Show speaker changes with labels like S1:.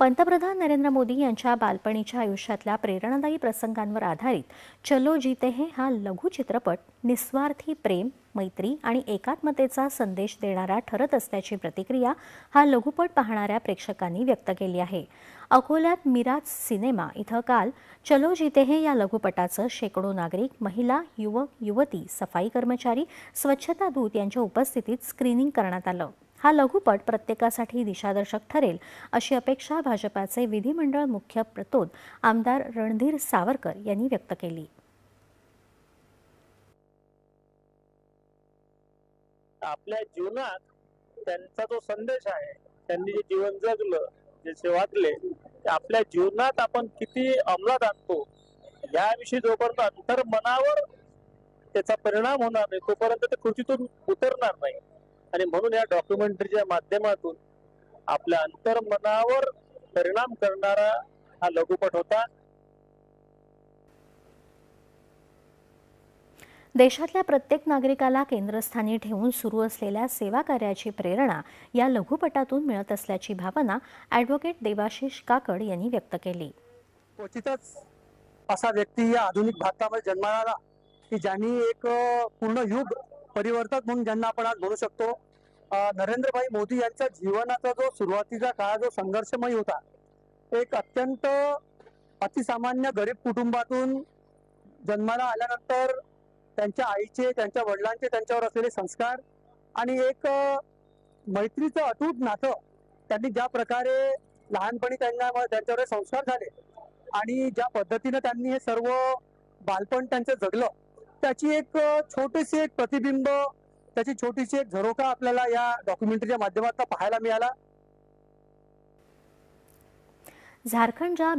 S1: पंतप्रधान नरेंद्र मोदी यांच्या बालपणीच्या आयुष्यातल्या प्रेरणादायी प्रसंगांवर आधारित चलो जीते हैं हा लघु चित्रपट निस्वार्थी प्रेम, मैत्री आणि एकात्मतेचा संदेश देणारा ठरत असल्याची प्रतिक्रिया हा लघुपट पाहणाऱ्या प्रेक्षकांनी व्यक्त केली आहे। अकोल्यात मिराज सिनेमा इथं काल चलो जीते हैं या लघुपटाचं शेकडो नागरिक, महिला, युवक, युवती, सफाई कर्मचारी, स्वच्छता दूत यांच्या उपस्थितीत स्क्रीनिंग करण्यात आलं। हा लघुपट प्रत्येकासाठी दिशादर्शक ठरेल अशी अपेक्षा भाजपाचे विधिमंडळ मुख्य प्रतोद आमदार रणधीर सावरकर यांनी व्यक्त केली।
S2: आपल्या जीवनात त्यांचा जो संदेश आहे, त्यांनी जे जीवन जगलं, जे वागले, ते आपल्या जीवनात आपण किती अंमलात आणतो याविषयी जोपर्यंत अंतर्मनावर त्याचा परिणाम होणार नाही तोपर्यंत ते कृतीतून उतरणार नाही। आणि म्हणून या डॉक्युमेंटरीच्या माध्यमातून आपल्या अंतर्मनावर परिणाम करणारा हा लघुपट होता।
S1: देशातल्या प्रत्येक नागरिकाला केंद्रस्थानी ठेवून सुरू असलेल्या सेवा कार्याची प्रेरणा या लघुपटातून मिळत असल्याची भावना ॲडव्होकेट देवाशिष काकड यांनी व्यक्त केली।
S3: क्वचितच असा व्यक्ती या आधुनिक भारतामध्ये जन्माला आला की ज्यांनी एक पूर्ण युग परिवर्तक म्हणून ज्यांना आपण आज म्हणू शकतो। नरेंद्रभाई मोदी यांच्या जीवनाचा जो सुरुवातीचा काळ जो संघर्षमय होता, एक अत्यंत अतिसामान्य गरीब कुटुंबातून जन्माला आल्यानंतर त्यांच्या आईचे, त्यांच्या वडिलांचे त्यांच्यावर असलेले संस्कार आणि एक मैत्रीचं अतूट नातं त्यांनी ज्या प्रकारे लहानपणी त्यांच्यावर संस्कार झाले आणि ज्या पद्धतीने त्यांनी हे सर्व बालपण त्यांचं जगलं, त्याची एक छोटीशी एक प्रतिबिंब, त्याची छोटीशी एक झरोका आपल्याला या डॉक्युमेंटरीच्या माध्यमातून पाहायला मिळाला।
S1: झारखंडच्या